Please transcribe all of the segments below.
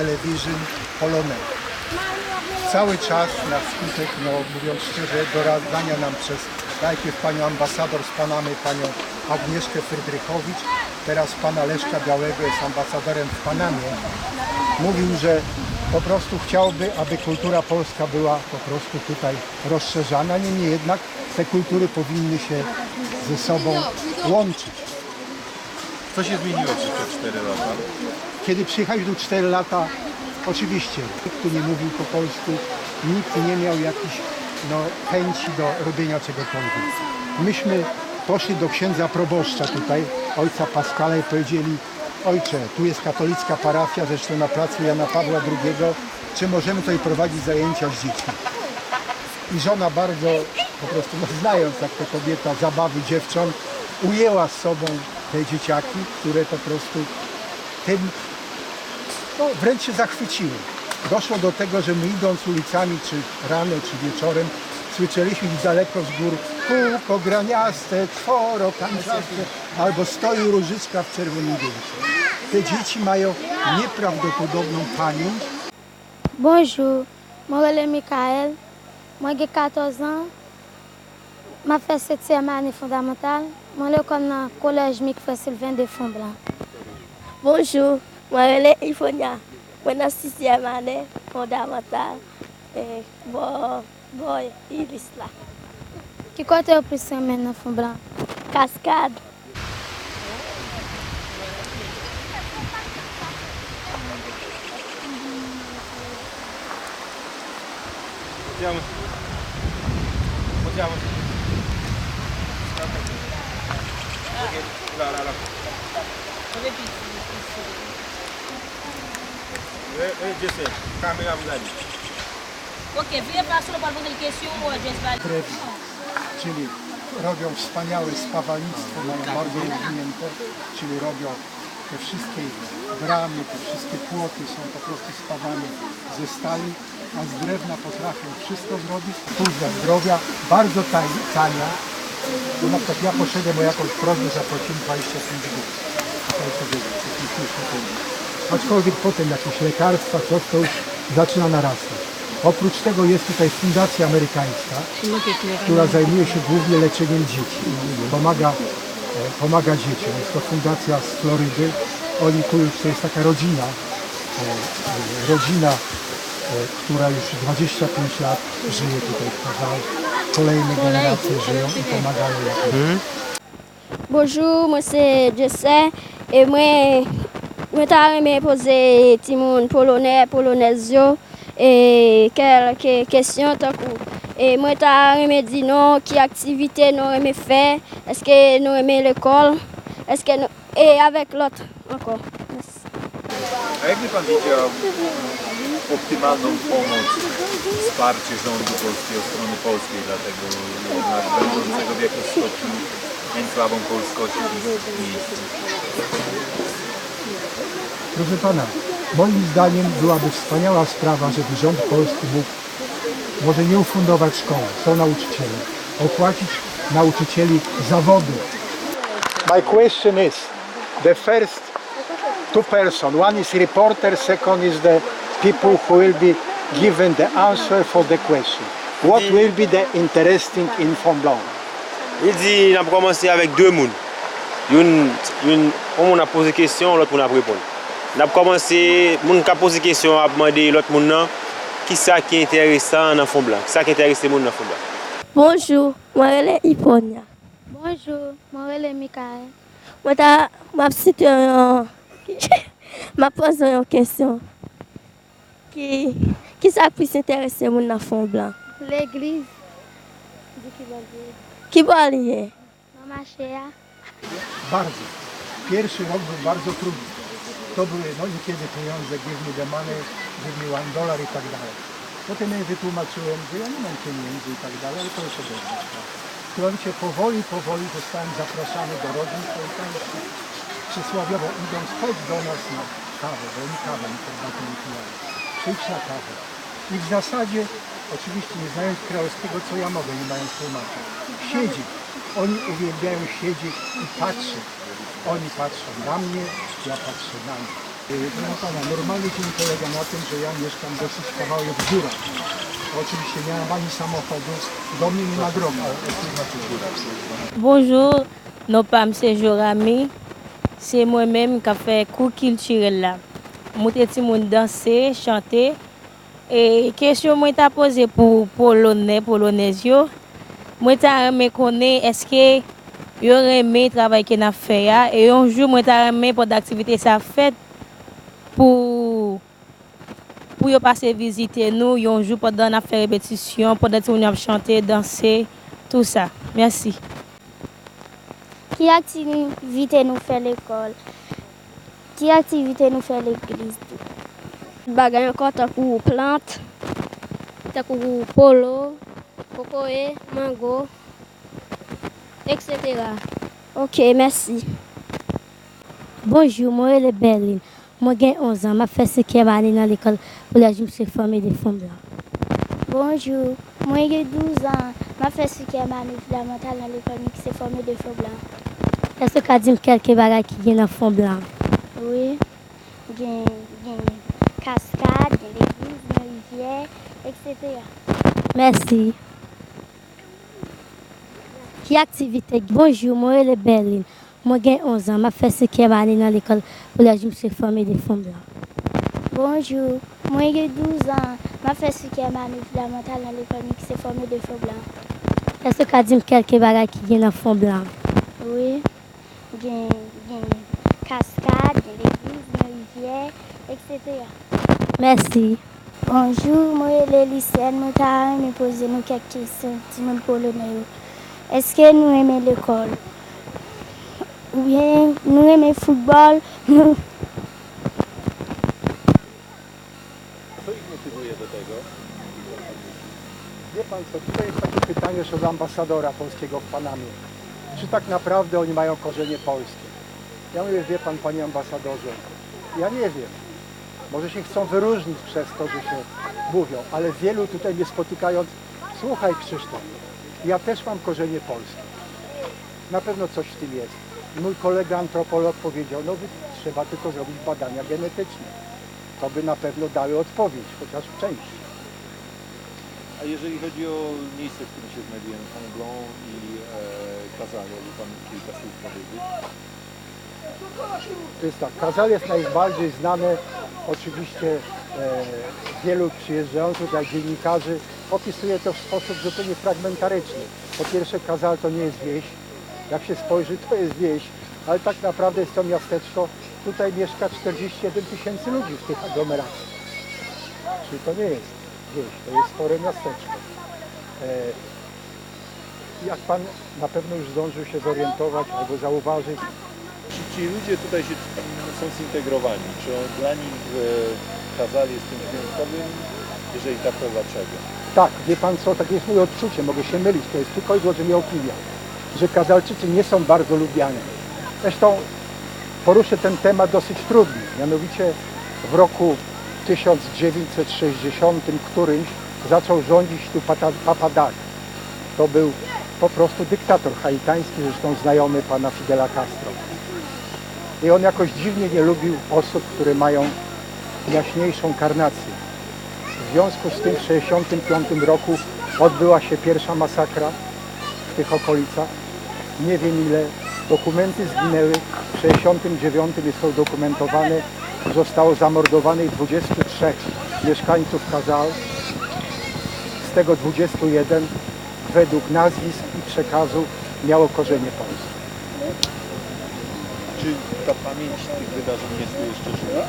Television Polonais. Cały czas na skutek, mówiąc szczerze, doradzania nam przez najpierw panią ambasador z Panamy, panią Agnieszkę Frydrychowicz, teraz pana Leszka Białego, jest ambasadorem w Panamie, mówił, że po prostu chciałby, aby kultura polska była po prostu tutaj rozszerzana, niemniej jednak te kultury powinny się ze sobą łączyć. Co się zmieniło przez te 4 lata? Kiedy przyjechałeś tu 4 lata, oczywiście nikt tu nie mówił po polsku, nikt nie miał jakichś chęci do robienia czegokolwiek. Myśmy poszli do księdza proboszcza tutaj, ojca Paskala, i powiedzieli: ojcze, tu jest katolicka parafia, zresztą na placu Jana Pawła II, czy możemy tutaj prowadzić zajęcia z dziećmi? I żona bardzo, po prostu znając jak to kobieta, zabawy dziewcząt, ujęła z sobą te dzieciaki, które po prostu tym wręcz się zachwyciły. Doszło do tego, że my idąc ulicami, czy rano, czy wieczorem, słyszeliśmy z daleko z gór: kółko graniaste, czworo kanciaste, albo stoi różyczka w czerwonym wieńcu. Te dzieci mają nieprawdopodobną pamięć. Bonjour, moi c'est Michael, moi j'ai 14 ans, ma fait 7e année fondamentale, moi je suis dans le collège Mick Sylvain de Font-Blanc. Bonjour, moi c'est Ifonia, moi dans 6e année fondamentale, boy, Iris là. Qui côté le plus aimé dans Font-Blanc? Cascade. Andiamo. Là. Jesse, kamera vous a dit. Ok, veuillez passer pour poser une question ou just valide. Czyli robią wspaniałe spawalnictwo, mają bardzo rozwinięte, czyli robią te wszystkie bramy, te wszystkie płoty są po prostu spawane ze stali, a z drewna potrafią wszystko zrobić. Służba zdrowia, bardzo tania. Bo na przykład ja poszedłem o jakąś prośbę, zapłaciłem 25 zł. Aczkolwiek potem jakieś lekarstwa, coś to już zaczyna narastać. Oprócz tego jest tutaj fundacja amerykańska, która zajmuje się głównie leczeniem dzieci. Pomaga dzieciom. Jest to fundacja z Florydy. Oni tu już, to jest taka rodzina, która już 25 lat żyje tutaj w Kazale. Kolejne generacje żyją i pomagają. Bonjour, moi c'est Jesse et moi t'ai posé Timon polonais et quelques questions tant et moi t'ai dit non, qui activité nous aimé faire, est-ce que nous aimé l'école, est-ce que nous, et avec l'autre encore. Merci. A jak by pan widział optymalną pomoc, wsparcie rządu polskiego, strony polskiej dla tego jednak będącego w jakimś stopniu enklawą polskości miejsca? Proszę pana, moim zdaniem byłaby wspaniała sprawa, żeby rząd polski mógł może nie ufundować szkoły, są nauczyciele, opłacić nauczycieli zawodu. My question is, the first two person, one is reporter, second is the people who will be given the answer for the question. What will be the interesting in Font-Blanc? Il dit qu'on a commencé avec 2 personnes. On a posé des questions, l'autre a répondu. On a commencé, on a posé des questions, à demander l'autre monde qui est intéressant dans Font-Blanc, qui est intéressé dans Font-Blanc. Bonjour, moi c'est Ifonia. Bonjour, moi c'est Michael. Moi m'a posé une question. Qui ça plus intéressé dans Font-Blanc? L'église. Qui va aller? Mama Shea. Bardzo. Pierwszy rok był bardzo trudny. To były niekiedy pieniądze, give me the money, give me $1 i tak dalej. Potem ja wytłumaczyłem, że ja nie mam pieniędzy i tak dalej, ale to jest odrębna sprawa. W momencie powoli zostałem zapraszany do rodzin kołtańskich. Przysłowiowo idąc, chodź do nas na kawę, bo oni kawę mi herbatę nie pijają. Przyjdź na kawę. I w zasadzie, oczywiście nie znając kreolskiego, co ja mogę, nie mając tłumacza, siedzieć. Oni uwielbiają siedzieć i patrzeć. Oni patrzą na mnie, ja patrzę na nich. Proszę pana, normalnie dzień polega na tym, że ja mieszkam dosyć kawałek w górach. Oczywiście nie mam ani samochodu, do mnie nie ma drogi. Bonjour, non pas M. Jorami. C'est moi-même qui ai fait cours culturel là. Moi, je suis danser, chanter. Et question moi t'a posé pour polonais. Moi t'a aimé connaître est-ce que yo aimé travail qu'on a fait là et un jour moi t'a aimé pour d'activité ça fait pour yo passer visiter nous, un jour pendant on a fait répétition, pendant on a chanté, danser, tout ça. Merci. Qui activité nous fait l'école? Qui activité nous fait l'église? Bagay encore tant pour plante, tant pour polo, cocoé, mango, etc. Ok, merci. Bonjour, moi c'est Berlin. Moi j'ai 11 ans, je fais 5e année dans l'école pour la je me suis formée des femmes blancs. Bonjour, moi j'ai 12 ans, je fais 5e année fondamentale dans l'école qui s'est formée des femmes blancs. Est-ce que tu as dit quelques bagages qui viennent dans fond blanc? Oui, il y a cascade, il y a l'église, il y a rivière, etc. Merci. Qui activité? Bonjour, moi c'est Berlin. Moi j'ai 11 ans, je fais 5e année dans l'école pour la je me suis formée des femmes blancs. Bonjour, moi j'ai 12 ans, je fais 5e année fondamentale dans l'école qui s'est formée des femmes blancs. Est-ce que tu as dit quelques bagages qui viennent dans fond blanc? Oui, il y a cascade, il y a l'église, il y a rivière, etc. Merci. Bonjour, moi les lycéennes, nous avons posé nous quelques questions sur polonais. Est-ce que nous aimons l'école? Ou bien nous aimons le football? Co ich motywuje do tego? Wie pan co, tutaj jest takie pytanie już od ambasadora polskiego w Panamie. Czy tak naprawdę oni mają korzenie polskie? Ja mówię, wie pan, panie ambasadorze, ja nie wiem. Może się chcą wyróżnić przez to, że się mówią, ale wielu tutaj mnie spotykając, słuchaj Krzysztof, ja też mam korzenie polskie. Na pewno coś w tym jest. Mój kolega antropolog powiedział, no trzeba tylko zrobić badania genetyczne. To by na pewno dały odpowiedź, chociaż w części. A jeżeli chodzi o miejsce, w którym się znajdujemy, Mont Blanc i Kazal, jakby pan kilka słów powiedzieć? To jest tak, Kazal jest najbardziej znane, oczywiście wielu przyjeżdżających tutaj dziennikarzy opisuje to w sposób zupełnie fragmentaryczny. Po pierwsze, Kazal to nie jest wieś, jak się spojrzy, to jest wieś, ale tak naprawdę jest to miasteczko. Tutaj mieszka 41 000 ludzi w tych aglomeracji. Czyli to nie jest wieś, to jest spore miasteczko. Jak pan na pewno już zdążył się zorientować albo zauważyć, Czy ci ludzie tutaj są zintegrowani? Czy dla nich Kazal jest czymś wyjątkowym? Jeżeli tak, to dlaczego? tak, wie pan co, takie jest moje odczucie, mogę się mylić, to jest tylko i wyłącznie opinia, że Kazalczycy nie są bardzo lubiani. Zresztą poruszę ten temat dosyć trudny, mianowicie w roku 1960 którymś zaczął rządzić tu Papadak. To był po prostu dyktator haitański, zresztą znajomy pana Fidela Castro. I on jakoś dziwnie nie lubił osób, które mają jaśniejszą karnację. W związku z tym w 1965 roku odbyła się pierwsza masakra w tych okolicach. Nie wiem ile, dokumenty zginęły, w 1969 jest to udokumentowane, zostało zamordowanych 23 mieszkańców Kazal, z tego 21 według nazwisk i przekazu miało korzenie polskie. Czy ta pamięć tych wydarzeń jest tu jeszcze żywa?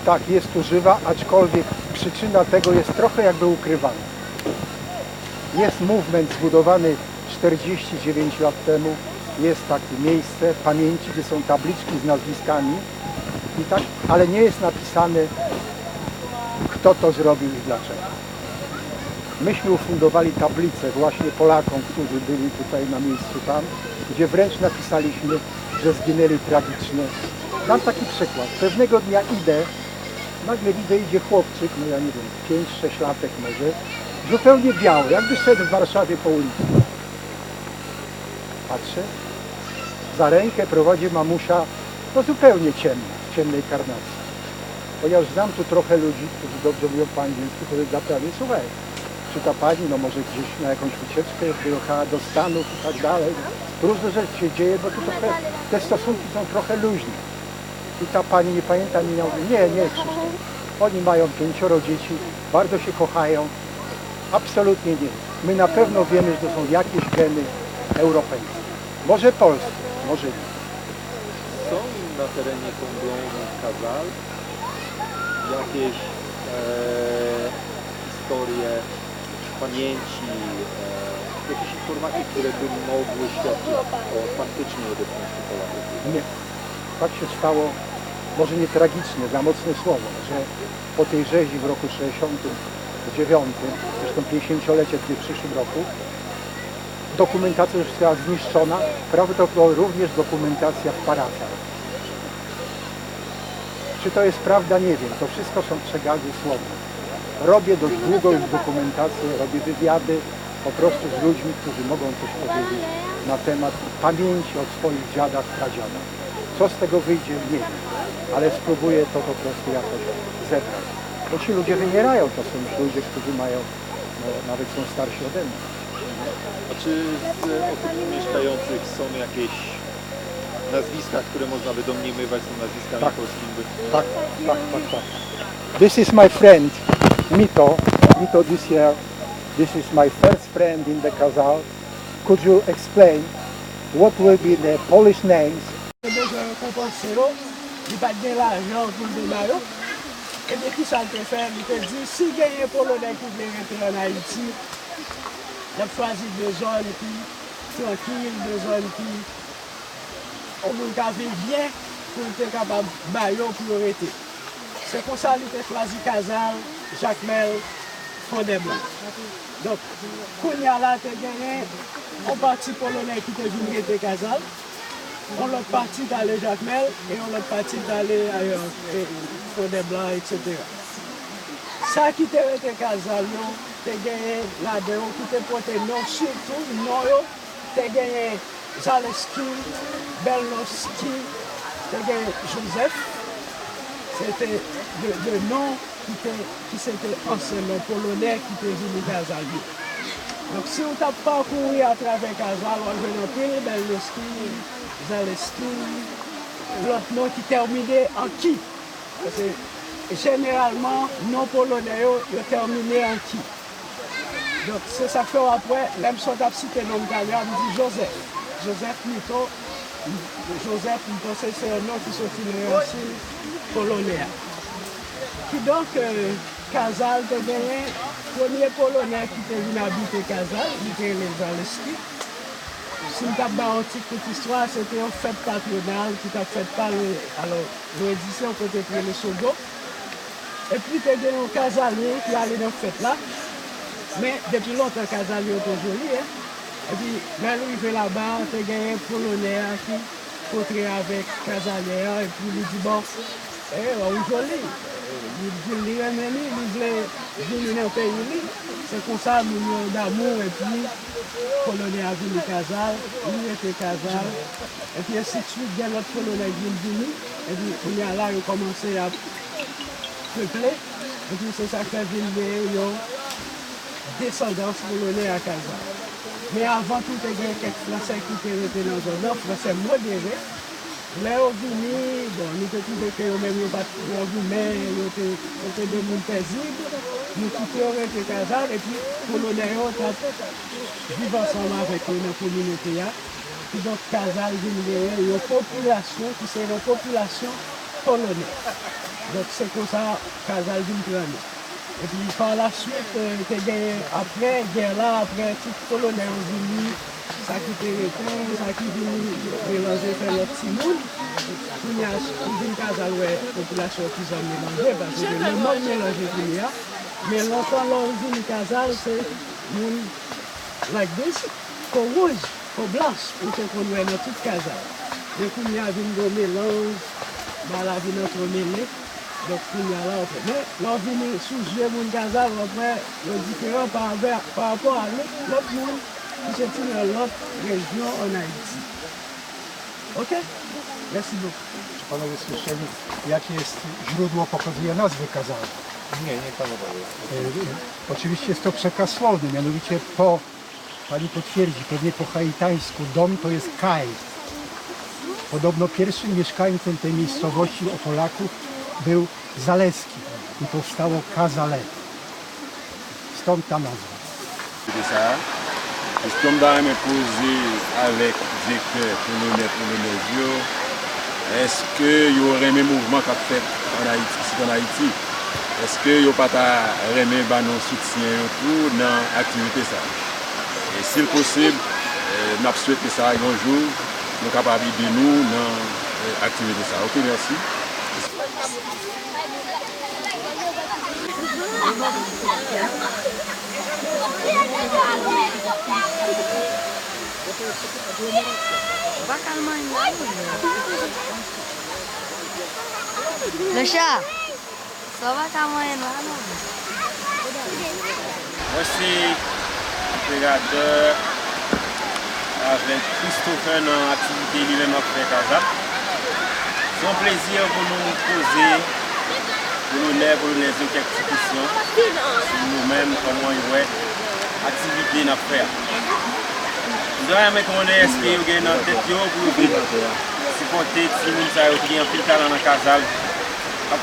Tak, jest tu żywa, aczkolwiek przyczyna tego jest trochę jakby ukrywana. Jest movement zbudowany 49 lat temu, jest takie miejsce pamięci, gdzie są tabliczki z nazwiskami, i tak, ale nie jest napisane, kto to zrobił i dlaczego. Myśmy ufundowali tablicę właśnie Polakom, którzy byli tutaj na miejscu tam, gdzie wręcz napisaliśmy, że zginęli tragicznie. Dam taki przykład. Pewnego dnia idę, nagle widzę, idzie chłopczyk, no ja nie wiem, 5-6 latek może, zupełnie biały, jakby szedł w Warszawie po ulicy. Patrzę, za rękę prowadzi mamusia, no zupełnie ciemna, w ciemnej karnacji. Ponieważ znam tu trochę ludzi, którzy dobrze mówią po angielsku, którzy naprawdę słuchaj, czy ta pani, no może gdzieś na jakąś wycieczkę wyjechała do Stanów i tak dalej. Różne rzeczy się dzieje, bo tu trochę, te stosunki są trochę luźne. I ta pani, nie pamiętam, mi mówi, nie Krzysztof, oni mają 5 dzieci, bardzo się kochają. Absolutnie nie. My na pewno wiemy, że to są jakieś geny europejskie. Może polskie, może nie. Są na terenie Comblain Casal jakieś historie pamięci, jakieś informacje, które by mogły świadczyć o faktycznej obecności Polaków? Nie. Tak się stało, może nie tragicznie, za mocne słowo, że po tej rzezi w roku 69, zresztą 50-lecie w przyszłym roku, dokumentacja już została zniszczona, prawdopodobnie również dokumentacja w parafiach. Czy to jest prawda? Nie wiem. To wszystko są przegazy słowne. Robię dość długo już dokumentację, robię wywiady po prostu z ludźmi, którzy mogą coś powiedzieć na temat pamięci o swoich dziadach, pradziadach. Co z tego wyjdzie? Nie wiem. Ale spróbuję to po prostu jakoś zebrać. Bo ci ludzie wymierają, to są już ludzie, którzy mają, no, nawet są starsi ode mnie. A czy z osób mieszkających są jakieś nazwiska, które można by domniemywać, są nazwiskami Tak. polskimi? Tak. This is my friend, Mito. Mito this year. This is my first friend in the Casal. Could you explain what will be the Polish names? Il pas de l'argent pour le démarrer. Et bien, qui ça te fait? Il te dit, si il y a un Polonais qui vient rentrer en Haïti, il a choisi deux zones qui tranquilles, deux zones qui on vivre bien pour être capable de bailler pour arrêter. C'est pour ça qu'il a choisi Casal, Jacques Mel, Fondé Blanc. Donc, quand il y a là, tu as gagné un parti polonais qui te venu rester Casal. On l'a parti d'aller Jacques Mel et on l'a parti d'aller ailleurs, Fondé Blanc, etc. Ça qui t'a été Casal, tu as gagné là-dedans, qui t'a porté non, surtout non, tu as gagné Zaleski, Belnowski, tu as gagné Joseph. C'était le nom qui s'était anciennement polonais qui était venu Casal. Donc si on t'a parcouru à travers Casal, on va noter Belnowski, Zaleski, l'autre nom qui terminait en qui. Parce que généralement, non polonais, ils terminaient en qui. Donc c'est ça que après, même si on a cité le nom italien, on dit Joseph. Joseph Mito. Joseph, je pense que c'est un nom qui sortit aussi polonais. Puis donc, Casal a gagné le premier polonais qui était venu habiter Casal, il était les Zaleski. Si nous avons une petite histoire, c'était une fête patronale qui a fait par l'édition côté de le Sogo. Et puis, il y a un Casalien qui allait dans cette fête là. Mais depuis longtemps, Casalien était joli. Hein? Et puis, là, il fait là-bas, il y a un polonais qui rencontré avec Casalien. Et puis, il dit bon, on est joli. Il dit, il voulait venir dans le pays. C'est comme ça, nous d'amour. Et puis, polonais a venu Casal, il était Casal. Et puis, ainsi de suite, il y a l'autre polonais qui est venu. Et puis, il y a là, il a commencé à peupler. Et puis, c'est ça qui a venu, descendance polonais à Casal. Mais avant tout, il y a quelques Français qui étaient dans un autre, Français modérés. Là, on venu, bon, nous étions tous que nous-mêmes, nous mais nous étions des gens paisibles. Nous quittions avec Casal et puis polonais, on vivent ensemble avec eux dans la communauté. Puis donc, Casal, il y a une population qui c'est une population polonaise. Donc, c'est comme ça Casal vient prendre. Et puis par la suite, après guerre là, après tout polonais ont venu, ça qui était retourné, ça qui venu mélanger faire le petit monde. Il y a une Casal, la population qui s'est mélangée, parce que le monde mélangé qu'il y a. Mais longtemps, l'origine Casal, c'est monde like this, pour rouge, pour blanche, pour ce qu'on voit dans toute Casal. Et puis il y a une mélange, la vie notre mêlée. Donc, il y a là, mais l'origine sous jeu de Casal, après, le différent par rapport à l'autre monde qui se trouve dans l'autre région en Haïti. Ok? Merci beaucoup. panowie słyszeli, jakie jest źródło pochodzenia nazwy Kazale. Nie panowie. Oczywiście jest to przekaz słowny, mianowicie pani potwierdzi, pewnie po haitańsku dom to jest kaj. Podobno pierwszym mieszkańcem tej miejscowości o Polaków był Zaleski i powstało Kazale. Stąd ta nazwa. C'est ça. Et comme dans mes posé avec directeur polonais, est-ce qu'il y aurait un mouvement qu'a fait en Haïti, ici en Haïti? Est-ce qu'il n'y a pas un soutien pour dans l'activité ça? Et si possible, nous souhaitons ça un jour, nous sommes capables de nous dans l'activité ça. Ok, merci. Le chat, ça va quand même là, non? Moi, c'est opérateur avec Christopher dans l'activité lui-même après Kazale. C'est un plaisir pour nous poser, pour nous quelques questions sur nous-mêmes, comment ils voient l'activité dans faire. Je voudrais me demander est-ce que vous avez dans tête pour supporter si nous avons un pile talent dans Kazale.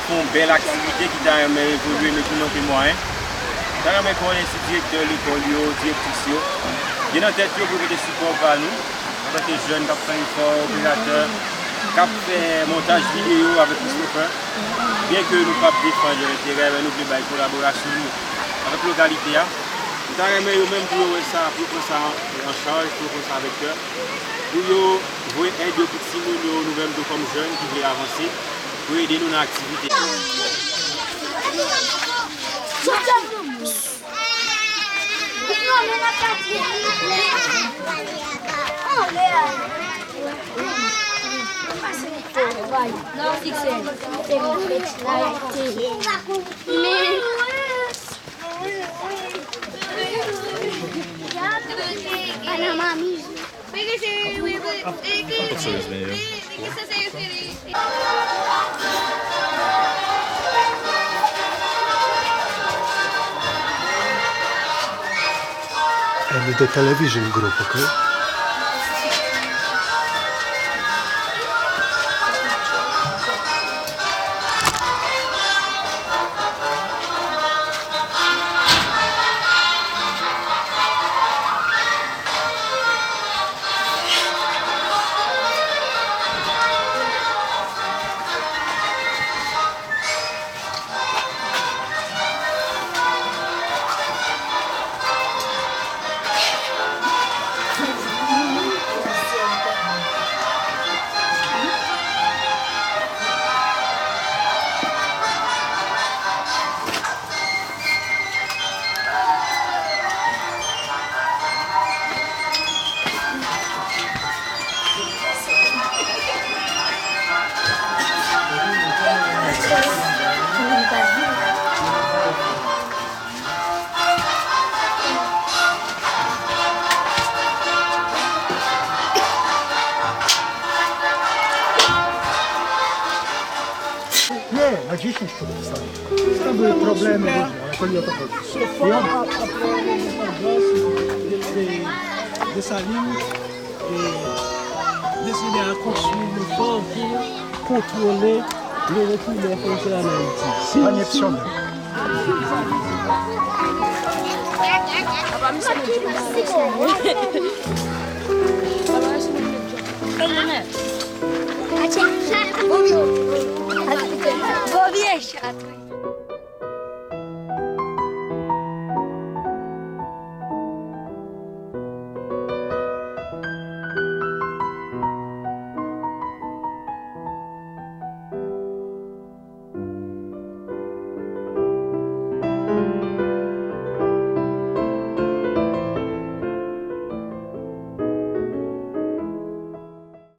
Pour une belle activité qui a évolué depuis notre moyen. Nous avons connaître si directeur de l'école, directrice. Il y a dans tête pour des support par nous. En tant que jeunes qui fait effort, opérateur, qui fait montage vidéo avec Christopher. Bien que nous ne pouvons pas défendre l'intérêt, nous voulons une collaboration avec la localité. Nous avons même pour ça, pour prendre ça en charge, pour prendre ça avec eux. Pour aider les petits nous-mêmes comme jeunes qui veulent avancer. Pour aider nous dans l'activité. And the television group, okay? Nie, na 10 podpisali. To były problemy różne, ale to nie o to chodzi. I on... de sa ligne et décider à construire le fort pour contrôler le retour des frontières en Haïti. Panie Psionek. Bo wiesz, a tu...